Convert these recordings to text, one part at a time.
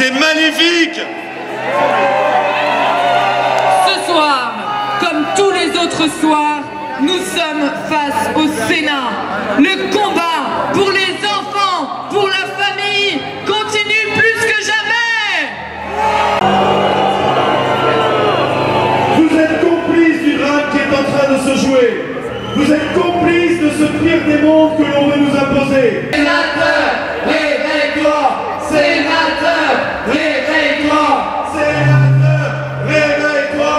C'est magnifique! Ce soir, comme tous les autres soirs, nous sommes face au Sénat. Le combat pour les enfants, pour la famille, continue plus que jamais. Vous êtes complices du drame qui est en train de se jouer. Vous êtes complices de ce pire des mondes que l'on veut nous imposer. Sénateur, réveille-toi! Sénateur, réveille-toi! Sénateur, réveille-toi!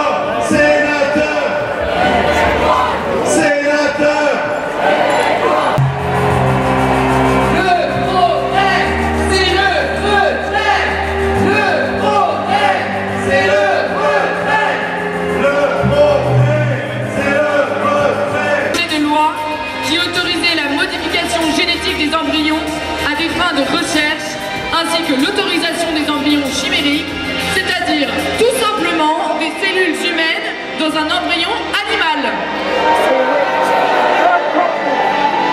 Sénateur! Sénateur! Le progrès, c'est le retrait! Le progrès, c'est le retrait! Le progrès, c'est le retrait! Projet de loi qui autorisait la modification génétique des embryons à des fins de recherche, ainsi que l'autorisation des embryons chimériques, c'est-à-dire tout simplement des cellules humaines dans un embryon animal.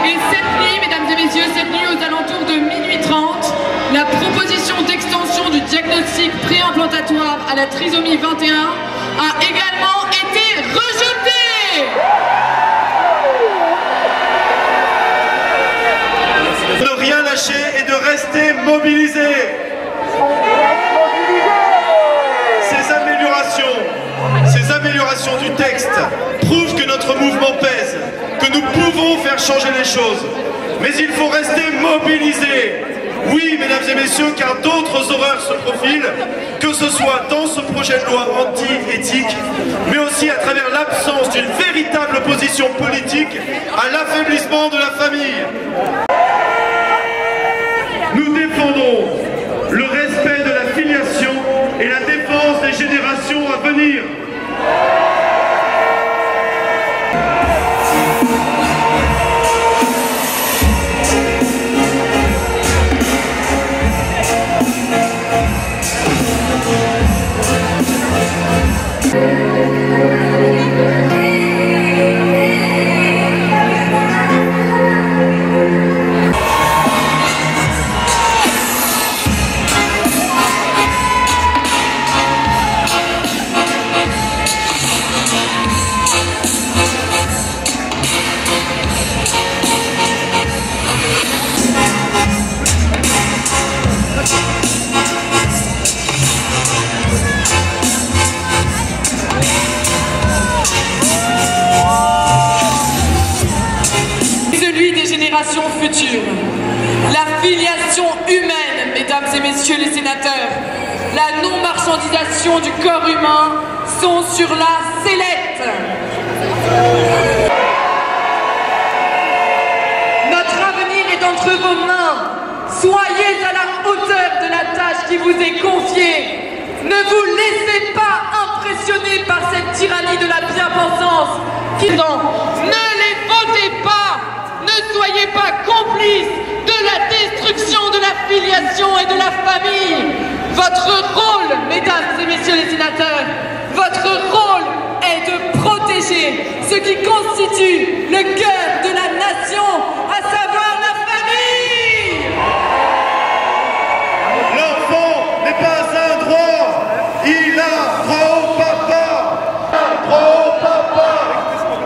Et cette nuit, mesdames et messieurs, cette nuit aux alentours de minuit 30, la proposition d'extension du diagnostic préimplantatoire à la trisomie 21 a également été rejetée. De rien lâcher et de rester mobilisés. Ces améliorations du texte prouvent que notre mouvement pèse, que nous pouvons faire changer les choses. Mais il faut rester mobilisés. Oui, mesdames et messieurs, car d'autres horreurs se profilent, que ce soit dans ce projet de loi anti-éthique, mais aussi à travers l'absence d'une véritable position politique à l'affaiblissement de la famille. Nous défendons le respect de la filiation et la défense des générations à venir. Future. La filiation humaine, mesdames et messieurs les sénateurs, la non-marchandisation du corps humain sont sur la sellette. Notre avenir est entre vos mains. Soyez à la hauteur de la tâche qui vous est confiée. Ne vous laissez pas impressionner par cette tyrannie de la bien-pensance. Ne les votez pas. Ne soyez pas complices de la destruction de la filiation et de la famille. Votre rôle, mesdames et messieurs les sénateurs, votre rôle est de protéger ce qui constitue le cœur de la nation, à savoir la famille. L'enfant n'est pas un droit, il a droit au papa. Droit au papa.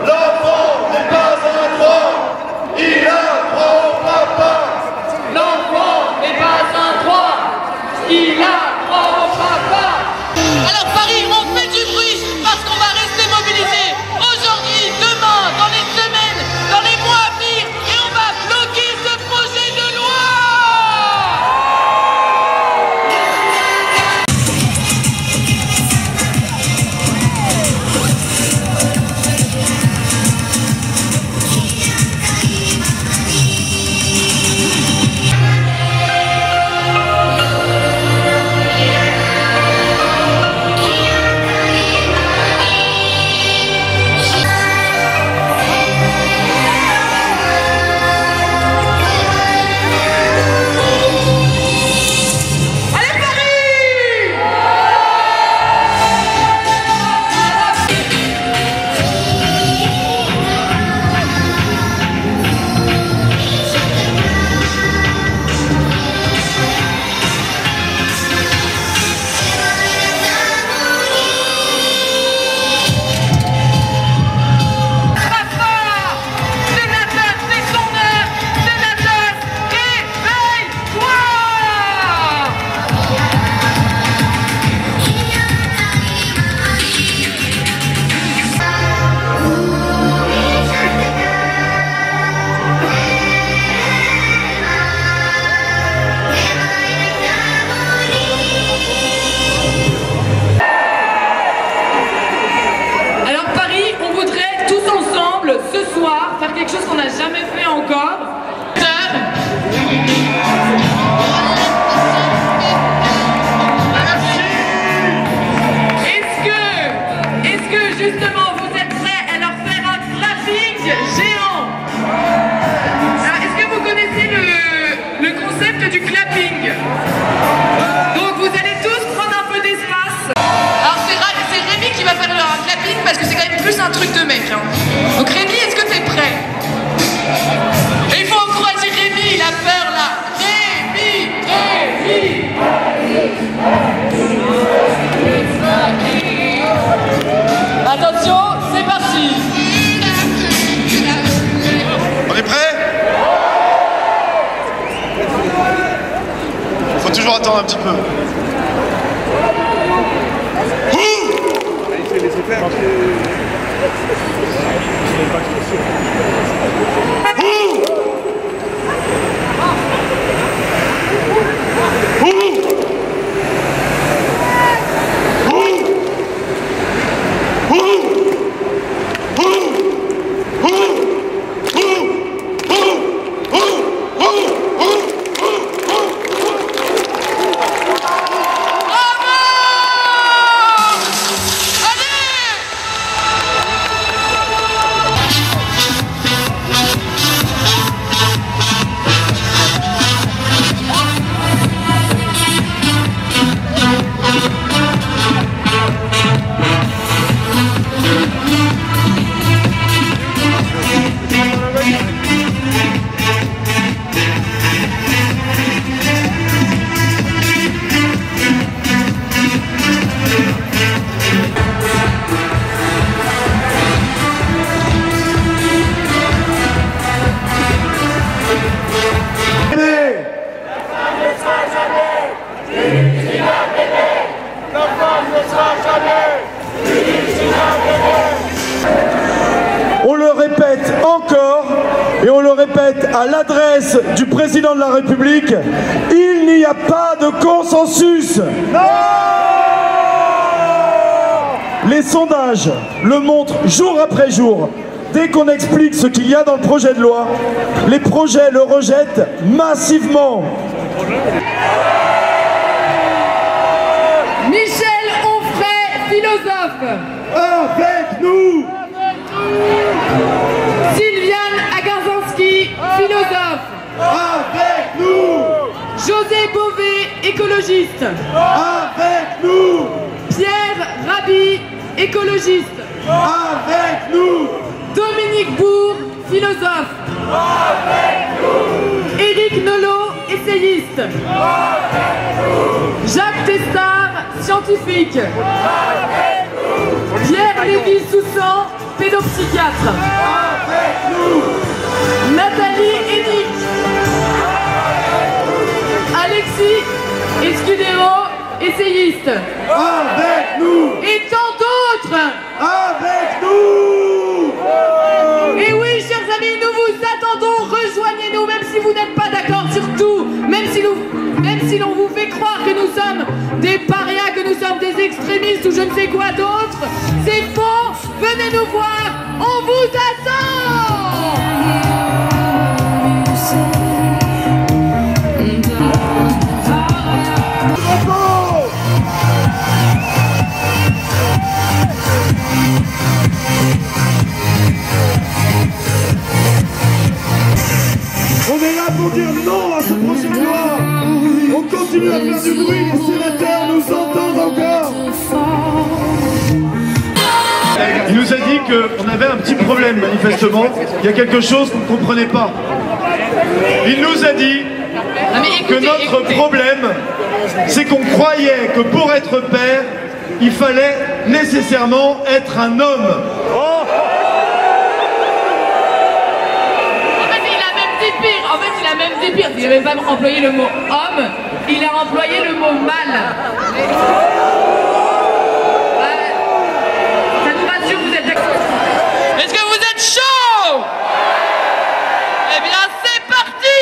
L'enfant n'est pas un droit, il a droit au papa. L'enfant n'est pas un droit, il a droit au papa. Alors Paris, on fait du bruit parce qu'on va rester mobilisés aujourd'hui, demain, dans les semaines, dans les un truc de mec. Hein. Donc Rémi, est-ce que t'es prêt? Et il faut encourager Rémi, il a peur là. Rémi, Rémi. Attention, c'est parti. On est prêt? Faut toujours attendre un petit peu. On le répète encore, et on le répète à l'adresse du président de la République, il n'y a pas de consensus. Non ! Les sondages le montrent jour après jour. Dès qu'on explique ce qu'il y a dans le projet de loi, les projets le rejettent massivement. Michel Onfray, philosophe. Avec nous! Sylviane Agarzanski, philosophe. Avec nous! José Bové, écologiste. Avec nous! Pierre Rabhi, écologiste. Avec nous! Dominique Bourg, philosophe. Avec nous! Éric Nolot, essayiste. Avec nous! Jacques Testard, scientifique. Avec nous! Pierre Lévy-Soussan, pédopsychiatre. Avec nous! Nathalie Hénic. Alexis Escudero, essayiste. Avec nous! Et tant d'autres. Avec nous! Et oui, chers amis, nous vous attendons. Rejoignez-nous, même si vous n'êtes pas d'accord sur tout, même si l'on vous fait croire que nous sommes des parias, que nous sommes des extrémistes ou je ne sais quoi d'autre. C'est faux. Venez nous voir. On vous attend. On est là pour dire non à ce projet de loi. On continue à faire du bruit, les sénateurs nous entendent encore. Il nous a dit qu'on avait un petit problème manifestement, il y a quelque chose qu'on ne comprenait pas. Il nous a dit que notre problème, c'est qu'on croyait que pour être père, il fallait nécessairement être un homme. En fait, il a même dit pire. Il n'avait pas employé le mot homme, il a employé le mot mâle. Ça nous rassure, vous êtes d'accord? Est-ce que vous êtes chaud? Eh bien, c'est parti!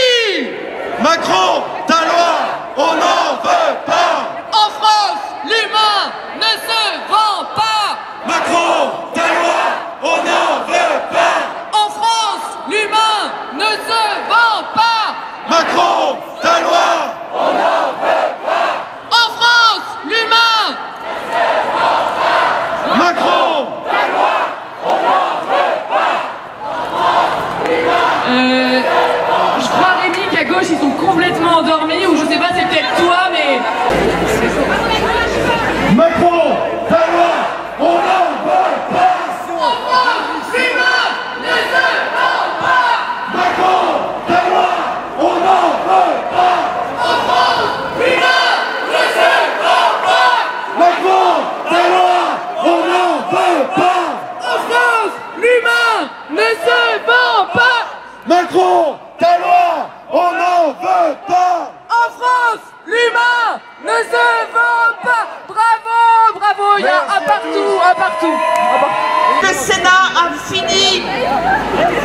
Macron, ta loi, on n'en veut pas. En France, l'humain ne se vend pas. Macron, ta loi, on n'en veut pas. En France, l'humain ne se vend pas. Macron, ta loi, on n'en veut pas. En France, l'humain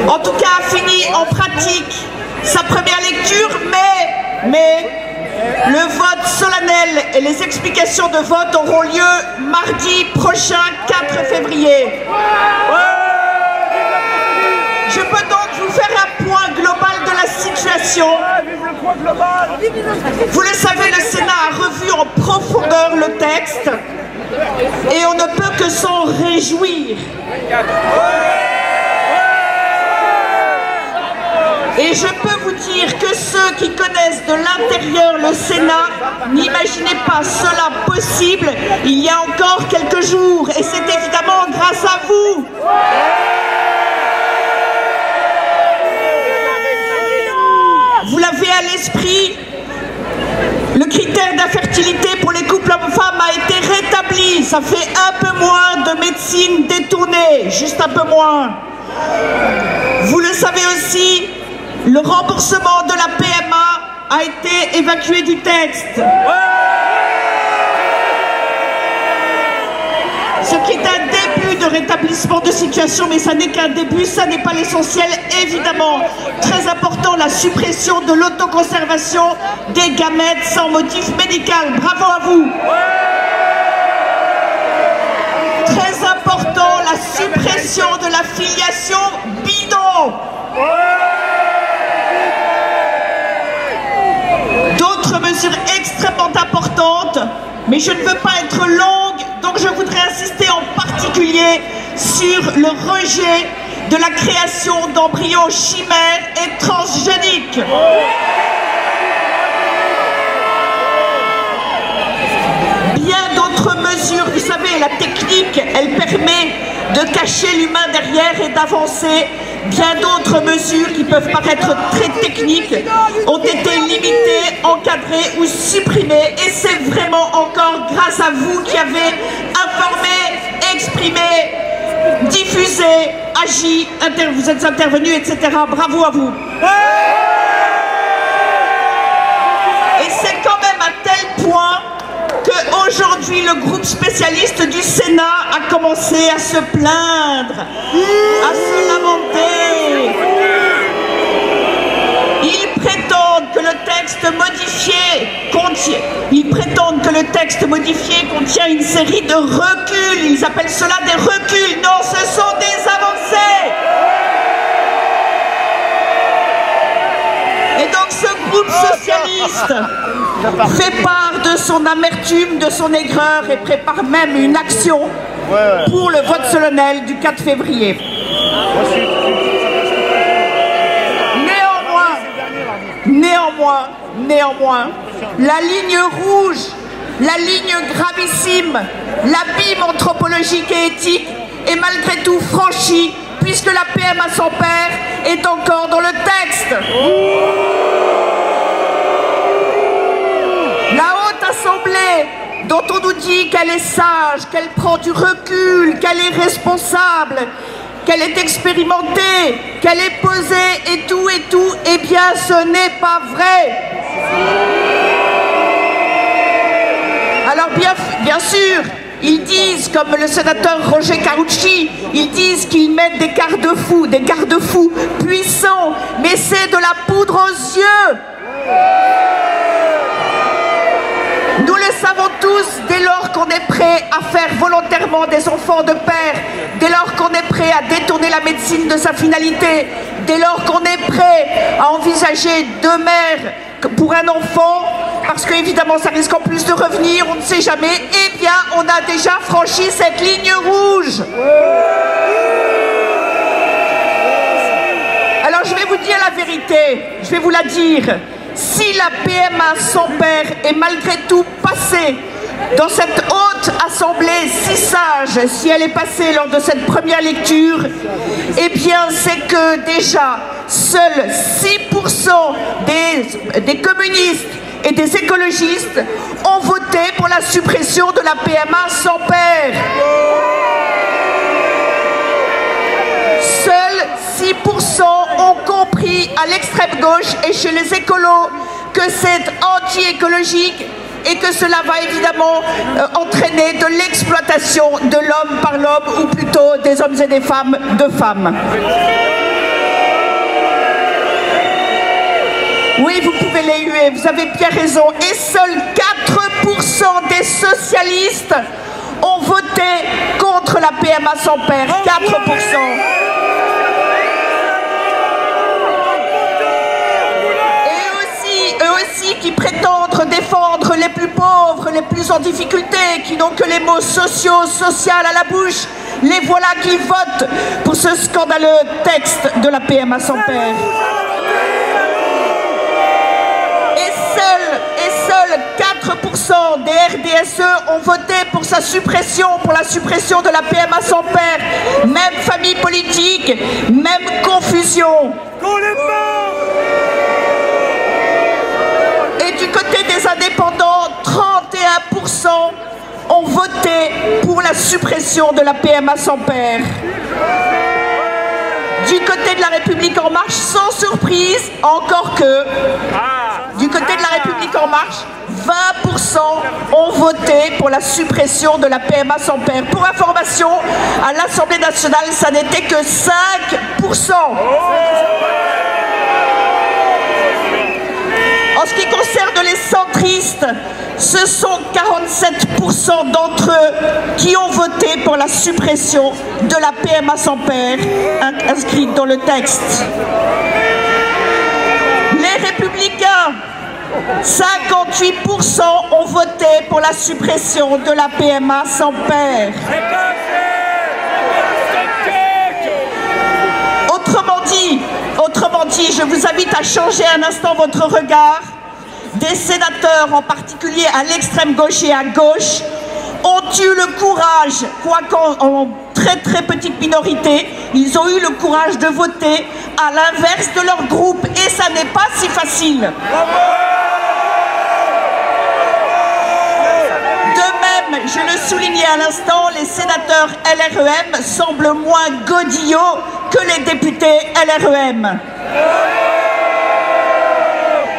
en tout cas, a fini en pratique sa première lecture, mais le vote solennel et les explications de vote auront lieu mardi prochain, 4 février. Je peux donc vous faire un point global de la situation. Vous le savez, le Sénat a revu en profondeur le texte et on ne peut que s'en réjouir. Et je peux vous dire que ceux qui connaissent de l'intérieur le Sénat n'imaginaient pas cela possible il y a encore quelques jours. Et c'est évidemment grâce à vous. Vous l'avez à l'esprit, le critère d'infertilité pour les couples hommes-femmes a été rétabli. Ça fait un peu moins de médecine détournée, juste un peu moins. Vous le savez aussi, le remboursement de la PMA a été évacué du texte. Ce qui est un début de rétablissement de situation, mais ça n'est qu'un début, ça n'est pas l'essentiel, évidemment. Très important, la suppression de l'autoconservation des gamètes sans motif médical. Bravo à vous. Très important, la suppression de la filiation bidon. D'autres mesures extrêmement importantes, mais je ne veux pas être longue, donc je voudrais insister en particulier sur le rejet de la création d'embryons chimères et transgéniques. Bien d'autres mesures, vous savez, la technique, elle permet de cacher l'humain derrière et d'avancer. Bien d'autres mesures qui peuvent paraître très techniques ont été limitées, encadrées ou supprimées. Et c'est vraiment encore grâce à vous qui avez informé, exprimé, diffusé, agi, vous êtes intervenus, etc. Bravo à vous. Et c'est quand même à tel point qu'aujourd'hui, le groupe spécialiste du Sénat a commencé à se plaindre, à se lamenter. Ils prétendent que le texte modifié contient une série de reculs. Ils appellent cela des reculs. Non, ce sont des avancées. Et donc ce groupe socialiste fait part de son amertume, de son aigreur et prépare même une action pour le vote solennel du 4 février. Néanmoins, la ligne rouge, la ligne gravissime, l'abîme anthropologique et éthique est malgré tout franchie puisque la PMA sans père est encore dans le texte. La Haute Assemblée, dont on nous dit qu'elle est sage, qu'elle prend du recul, qu'elle est responsable, qu'elle est expérimentée, qu'elle est posée et tout, eh bien ce n'est pas vrai. Alors bien sûr, ils disent, comme le sénateur Roger Carucci, ils disent qu'ils mettent des garde-fous puissants, mais c'est de la poudre aux yeux. Nous le savons tous, dès lors qu'on est prêt à faire volontairement des enfants de père, dès lors qu'on est prêt à détourner la médecine de sa finalité, dès lors qu'on est prêt à envisager 2 mères pour un enfant, parce qu'évidemment ça risque en plus de revenir, on ne sait jamais, eh bien on a déjà franchi cette ligne rouge. Alors je vais vous dire la vérité, je vais vous la dire. Si la PMA sans père est malgré tout passée dans cette haute assemblée si sage, si elle est passée lors de cette première lecture, eh bien c'est que déjà seuls 6% des communistes et des écologistes ont voté pour la suppression de la PMA sans père. Seuls 6% ont compris à l'extrême gauche et chez les écolos que c'est anti-écologique et que cela va évidemment entraîner de l'exploitation de l'homme par l'homme, ou plutôt des hommes et des femmes de femmes. Oui, vous pouvez les huer, vous avez bien raison. Et seuls 4% des socialistes ont voté contre la PMA sans père. 4%. Eux aussi qui prétendent défendre les plus pauvres, les plus en difficulté, qui n'ont que les mots sociaux, social à la bouche, les voilà qui votent pour ce scandaleux texte de la PMA sans père. Et seuls 4% des RDSE ont voté pour sa suppression, pour la suppression de la PMA sans père. Même famille politique, même confusion. Et du côté des indépendants, 31% ont voté pour la suppression de la PMA sans père. Du côté de la République en marche, sans surprise, encore que, du côté de la République en marche, 20% ont voté pour la suppression de la PMA sans père. Pour information, à l'Assemblée nationale, ça n'était que 5%. En ce qui concerne les centristes, ce sont 47% d'entre eux qui ont voté pour la suppression de la PMA sans père inscrite dans le texte. Les Républicains, 58% ont voté pour la suppression de la PMA sans père. Autrement dit, je vous invite à changer un instant votre regard. Des sénateurs, en particulier à l'extrême gauche et à gauche, ont eu le courage, quoiqu'en très petite minorité, ils ont eu le courage de voter à l'inverse de leur groupe. Et ça n'est pas si facile. De même, je le soulignais à l'instant, les sénateurs LREM semblent moins godillots que les députés LREM.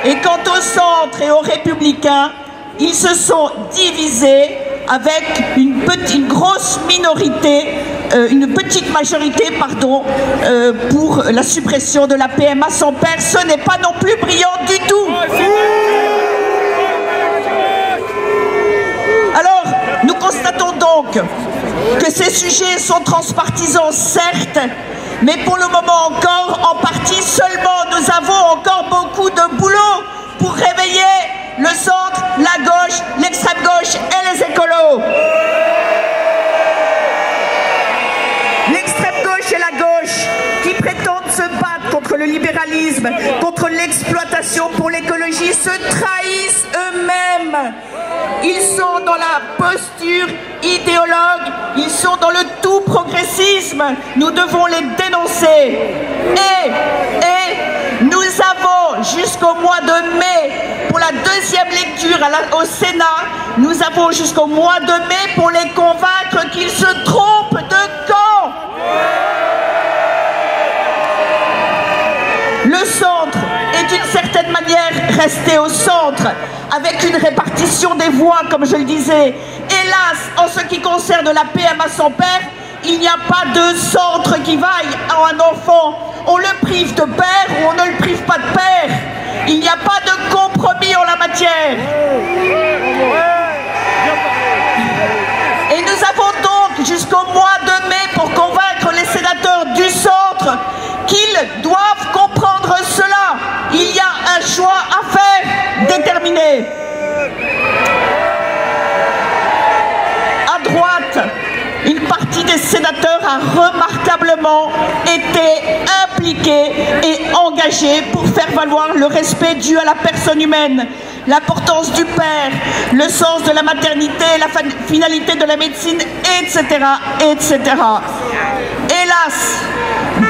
Et quant au centre et aux républicains, ils se sont divisés avec une grosse minorité, une petite majorité, pardon, pour la suppression de la PMA sans père. Ce n'est pas non plus brillant du tout. Alors, nous constatons donc que ces sujets sont transpartisans, certes, mais pour le moment encore, en partie seulement, nous avons encore beaucoup de boulot pour réveiller le centre, la gauche, l'extrême gauche et les écolos. L'extrême gauche et la gauche qui prétendent se battre contre le libéralisme, contre l'exploitation pour l'écologie, se trahissent eux-mêmes. Ils sont dans la posture idéologue, ils sont dans le tout progressisme. Nous devons les dénoncer. Et nous avons jusqu'au mois de mai, pour la deuxième lecture au Sénat, nous avons jusqu'au mois de mai pour les convaincre qu'ils se trompent de camp. Le centre est d'une certaine manière resté au centre, avec une répartition des voix, comme je le disais. Hélas, en ce qui concerne la PMA sans père, il n'y a pas de centre qui vaille à un enfant. On le prive de père ou on ne le prive pas de père. Il n'y a pas de compromis en la matière. Et nous avons donc jusqu'au mois de mai pour convaincre les sénateurs du centre qu'ils doivent comprendre cela. Il y a un choix à faire déterminé. À droite, une partie des sénateurs a remarquablement été impliquée et engagée pour faire valoir le respect dû à la personne humaine, l'importance du père, le sens de la maternité, la finalité de la médecine, etc., etc. Hélas,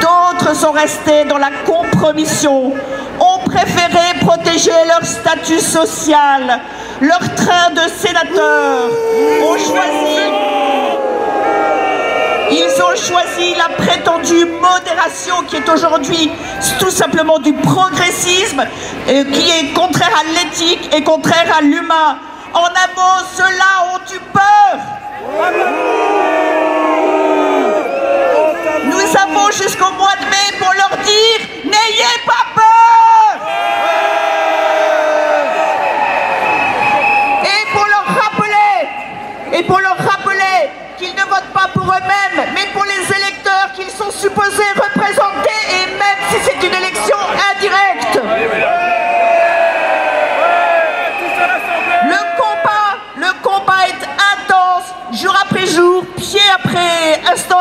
d'autres sont restés dans la compromission, ont préféré protéger leur statut social, leur train de sénateur, ils ont choisi la prétendue modération qui est aujourd'hui tout simplement du progressisme, qui est contraire à l'éthique et contraire à l'humain. En un mot, ceux-là ont eu peur. Nous avons jusqu'au mois de mai pour leur dire « N'ayez pas peur !» eux-mêmes, mais pour les électeurs qu'ils sont supposés représenter, et même si c'est une élection indirecte. Le combat est intense, jour après jour, pied après instant,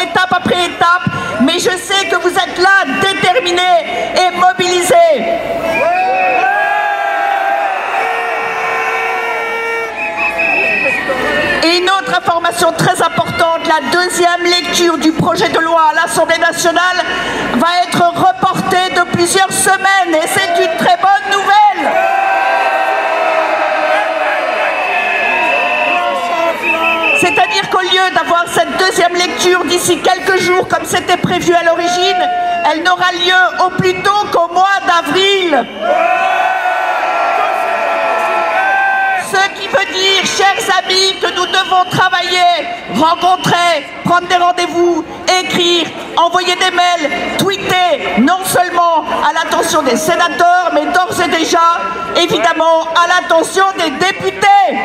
étape après étape, mais je sais que vous êtes là, déterminés et mobilisés. Et une autre information très importante, la deuxième lecture du projet de loi à l'Assemblée nationale va être reportée de plusieurs semaines et c'est une très bonne nouvelle. C'est-à-dire qu'au lieu d'avoir cette deuxième lecture d'ici quelques jours comme c'était prévu à l'origine, elle n'aura lieu au plus tôt qu'au mois d'avril. Ce qui veut dire, chers amis, que nous devons travailler, rencontrer, prendre des rendez-vous, écrire, envoyer des mails, tweeter, non seulement à l'attention des sénateurs, mais d'ores et déjà, évidemment, à l'attention des députés.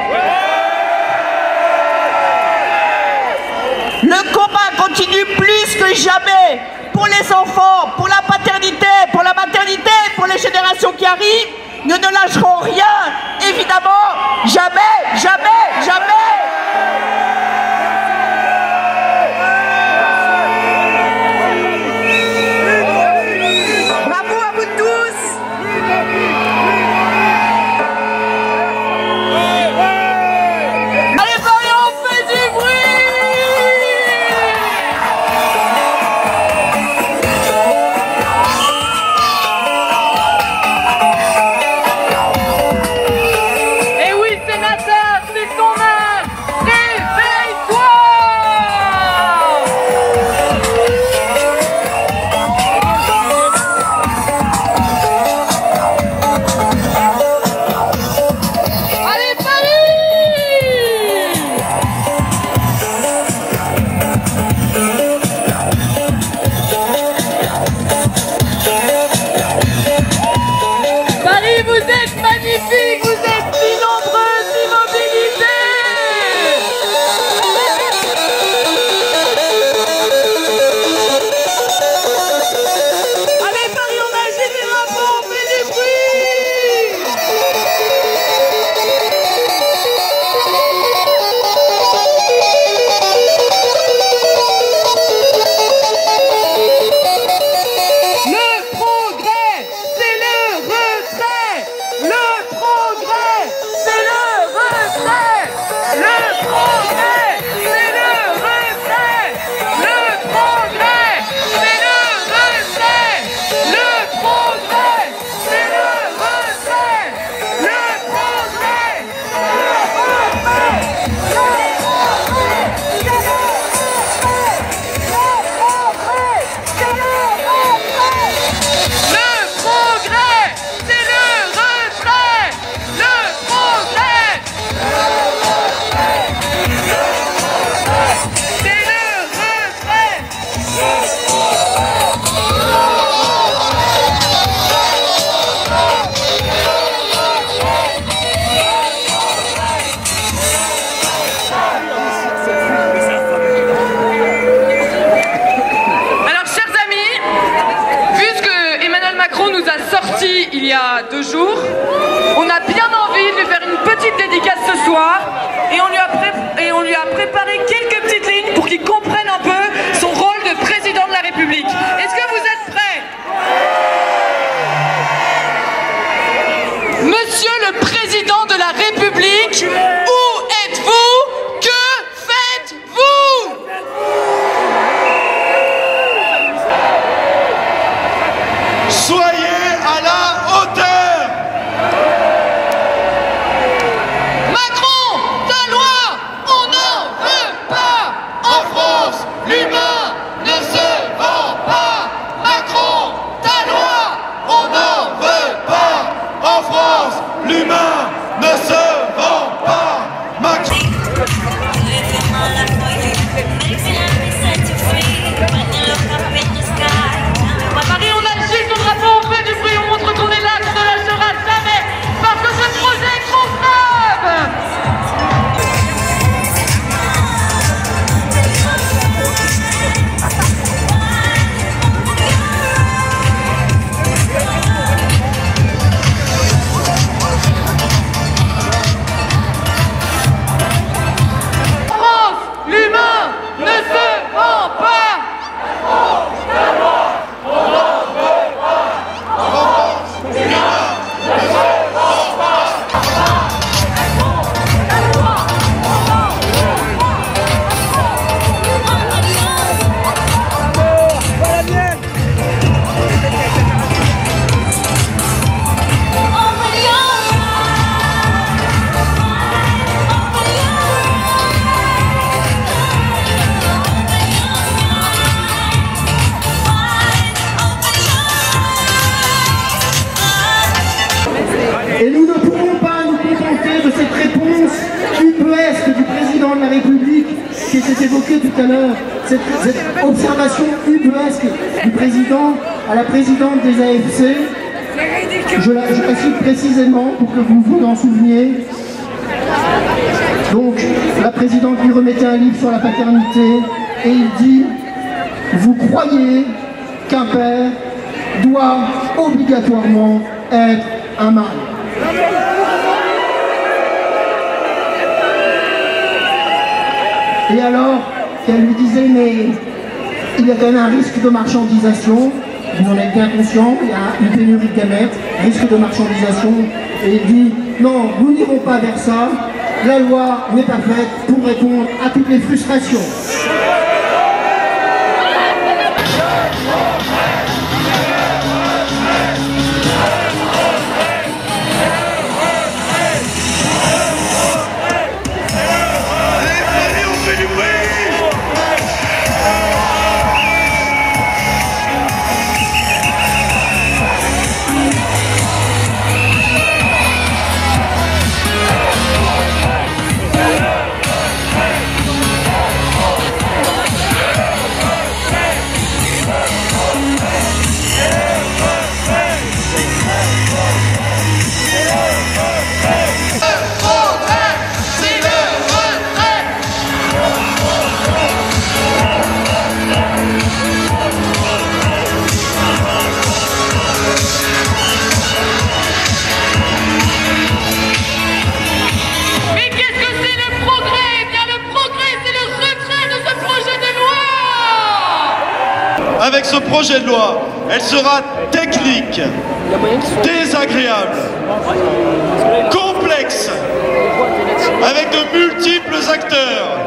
Le combat continue plus que jamais pour les enfants, pour la paternité, pour la maternité, pour les générations qui arrivent. Nous ne lâcherons rien, évidemment, jamais, jamais, jamais. Bravo à vous tous. Allez, Paris, on fait du bruit! Et oui, sénateur, c'est ton âge! Réveille-toi! Allez, Paris! Paris, vous êtes magnifiques, vous êtes si nombreux, si mobilisés. Allez, Paris, on agite les drapeaux, on fait du bruit. Le progrès, c'est le retrait. Le progrès, c'est le retrait. Le progrès, c'est le retrait. Le progrès, c'est le retrait. Le progrès, c'est le retrait. Le progrès, le progrès, c'est le retrait. Le progrès, c'est le retrait. Alors, chers amis, vu ce que Emmanuel Macron nous a sorti il y a 2 jours, on a bien envie de lui faire une petite dédicace ce soir et on lui a préparé quelques petites lignes pour qu'il comprenne un peu son rôle de président de la République. Est-ce que vous êtes prêts? Monsieur le président de la République, où êtes-vous? Que faites-vous? Soyez à la hauteur. vous évoquiez tout à l'heure cette observation ubuesque du président à la présidente des AFC. Je la cite précisément pour que vous vous en souveniez. Donc, la présidente lui remettait un livre sur la paternité et il dit « Vous croyez qu'un père doit obligatoirement être un mâle ?» Et alors qu'elle lui disait « Mais il y a quand même un risque de marchandisation, vous en êtes bien conscient, il y a une pénurie de gamètes, risque de marchandisation. » Et il dit « Non, nous n'irons pas vers ça, la loi n'est pas faite pour répondre à toutes les frustrations. » Avec ce projet de loi, elle sera technique, désagréable, complexe, avec de multiples acteurs.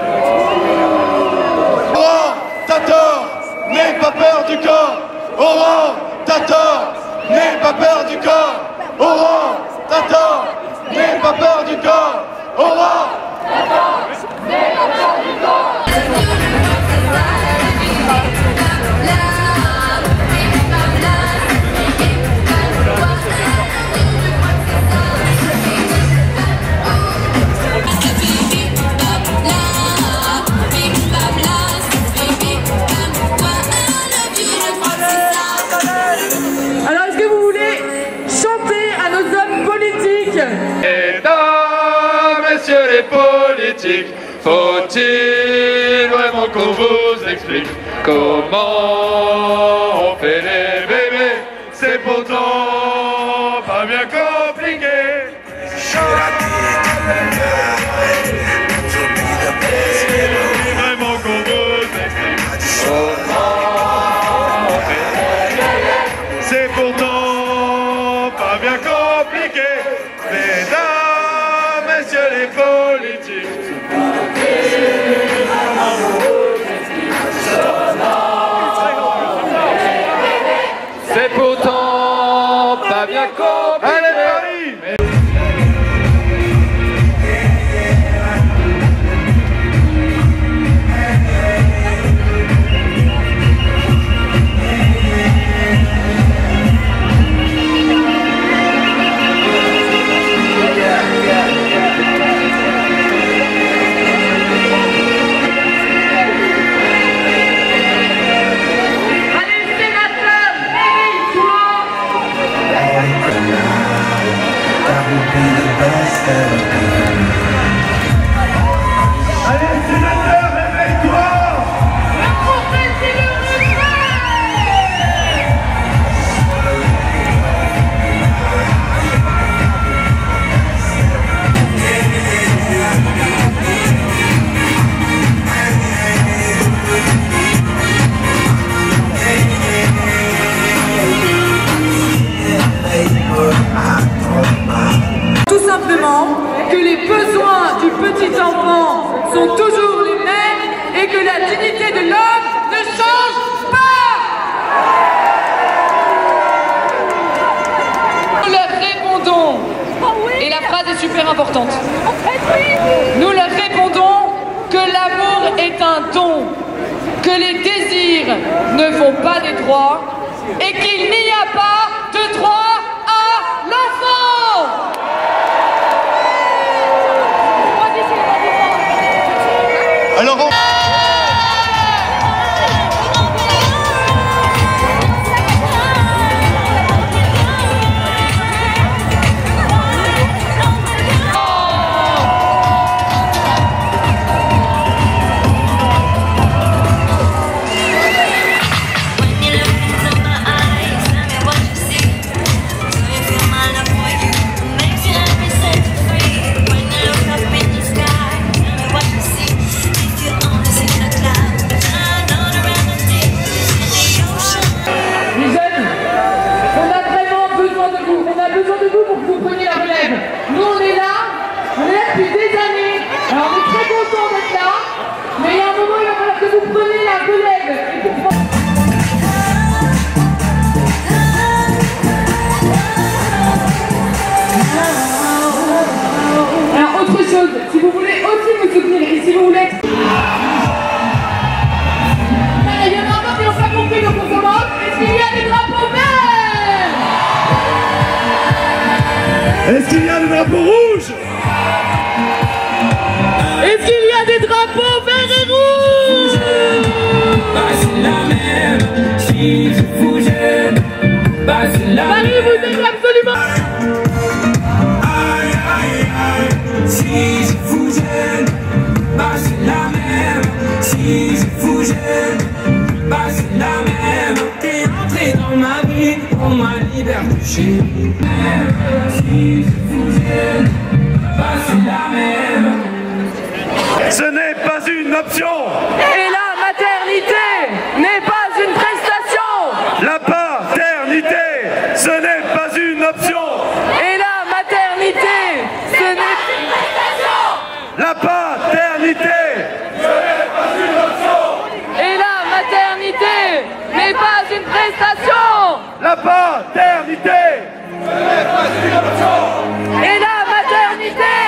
Aurore, t'as tort, n'aie pas peur du corps. Aurore, t'as tort, n'aie pas peur du corps. Aurore, t'as tort, n'aie pas peur du corps. Aurore, t'as tort, n'aie pas peur du corps. Alors, est-ce que vous voulez chanter à nos hommes politiques? Mesdames, messieurs les politiques, faut-il vraiment qu'on vous explique comment on fait les bébés? C'est pourtant pas bien compliqué. Vraiment qu'on vous explique comment on fait les bébés. C'est pourtant pas bien compliqué. Mesdames, messieurs les politiques, c'est pourtant pas bien compliqué. Allez, Paris! Tout simplement que les besoins du petit enfant sont toujours les mêmes et que la dignité de l'homme ne change pas. Nous leur répondons, et la phrase est super importante, nous leur répondons que l'amour est un don, que les désirs ne font pas des droits et qu'il n'y a pas de droit à l'enfant. Alors vous preniez la relève et pour prendre... Alors, autre chose, si vous voulez aussi me soutenir et si vous voulez être... Il y en a encore qui n'ont pas compris le consommant. Est-ce qu'il y a des drapeaux verts? Est-ce qu'il y a des drapeaux rouges? Est-ce qu'il y a des drapeaux verts et rouges? C'est la même, si je vous gêne. C'est la Marie, vous êtes absolument... Si je vous gêne, c'est la même. Si je vous gêne, c'est la même. T'es entré dans ma vie pour ma liberté chérie. Si je vous gêne, c'est la même. Ce n'est pas une option. Et la maternité n'est pas une prestation. La paternité, ce n'est pas une option. Et la maternité, ce n'est pas une prestation. La paternité, ce n'est pas une option. Et la maternité n'est pas une prestation. La paternité, ce n'est pas une option. Et la maternité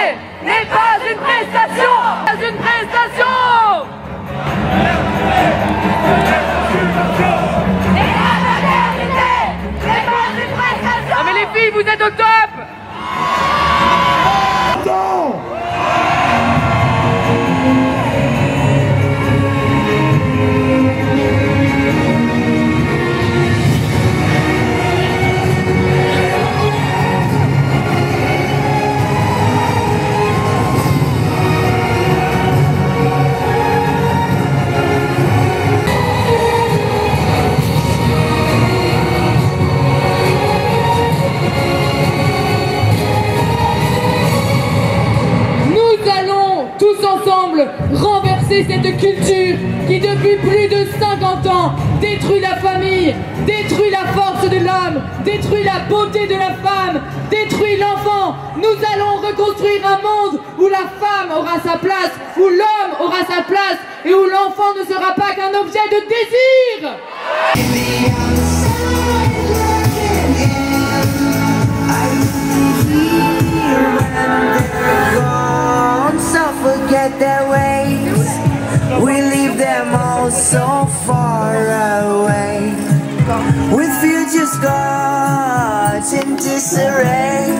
n'est pas une prestation. Pas une prestation. Et la maternité n'est pas une prestation. Non mais les filles, vous êtes au top. Non. Renverser cette culture qui depuis plus de 50 ans détruit la famille, détruit la force de l'homme, détruit la beauté de la femme, détruit l'enfant. Nous allons reconstruire un monde où la femme aura sa place, où l'homme aura sa place et où l'enfant ne sera pas qu'un objet de désir. Forget their ways, we leave them all so far away, with future scars in disarray,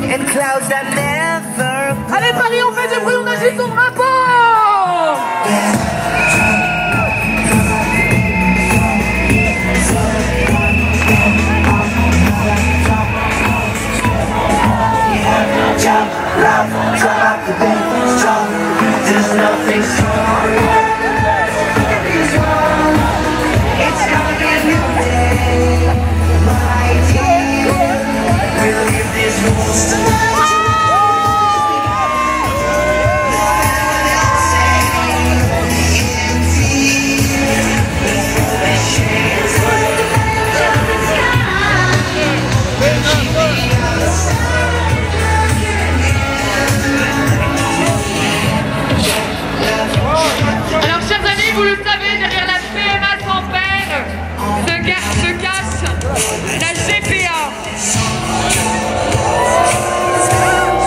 and clouds that never... Allez Paris, on fait du bruit, on agite son drapeau. There's nothing strong. It's gonna be a new day, my dear. We'll leave this world. Vous le savez, derrière la PMA sans peine se cache la GPA.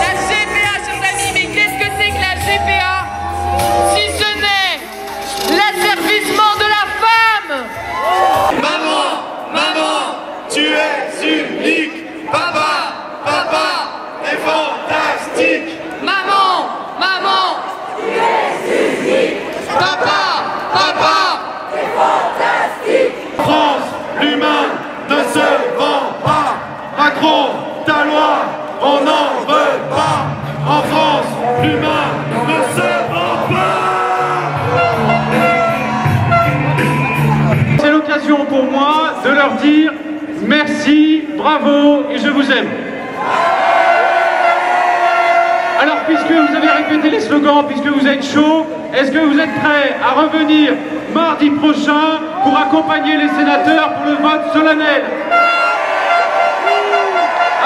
La GPA, chers amis, mais qu'est-ce que c'est que la GPA si ce n'est l'asservissement de la femme? Maman, tu es unique. Papa, t'es fantastique. Maman, tu es unique. Papa, c'est fantastique. France, l'humain ne se vend pas. Macron, ta loi, on n'en veut pas. En France, l'humain ne se vend pas. C'est l'occasion pour moi de leur dire merci, bravo et je vous aime. Alors, puisque vous avez répété les slogans, puisque vous êtes chaud, est-ce que vous êtes prêts à revenir mardi prochain pour accompagner les sénateurs pour le vote solennel?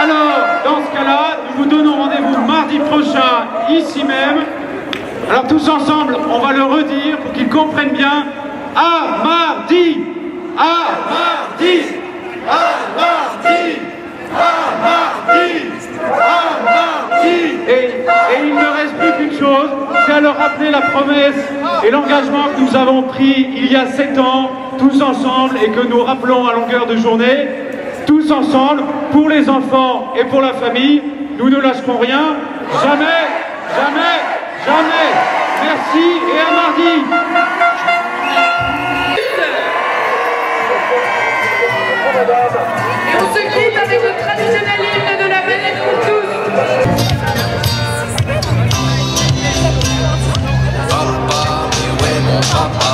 Alors, dans ce cas-là, nous vous donnons rendez-vous mardi prochain, ici même, Alors tous ensemble, on va le redire pour qu'ils comprennent bien. À mardi! À mardi! À mardi! À mardi! À mardi! Et il ne reste plus qu'une chose, c'est à leur rappeler la promesse et l'engagement que nous avons pris il y a 7 ans, tous ensemble, et que nous rappelons à longueur de journée, tous ensemble, pour les enfants et pour la famille, nous ne lâcherons rien, jamais, jamais, jamais. Merci et à mardi. Et on se quitte avec le traditionnel hymne de la manif pour tous. Papa,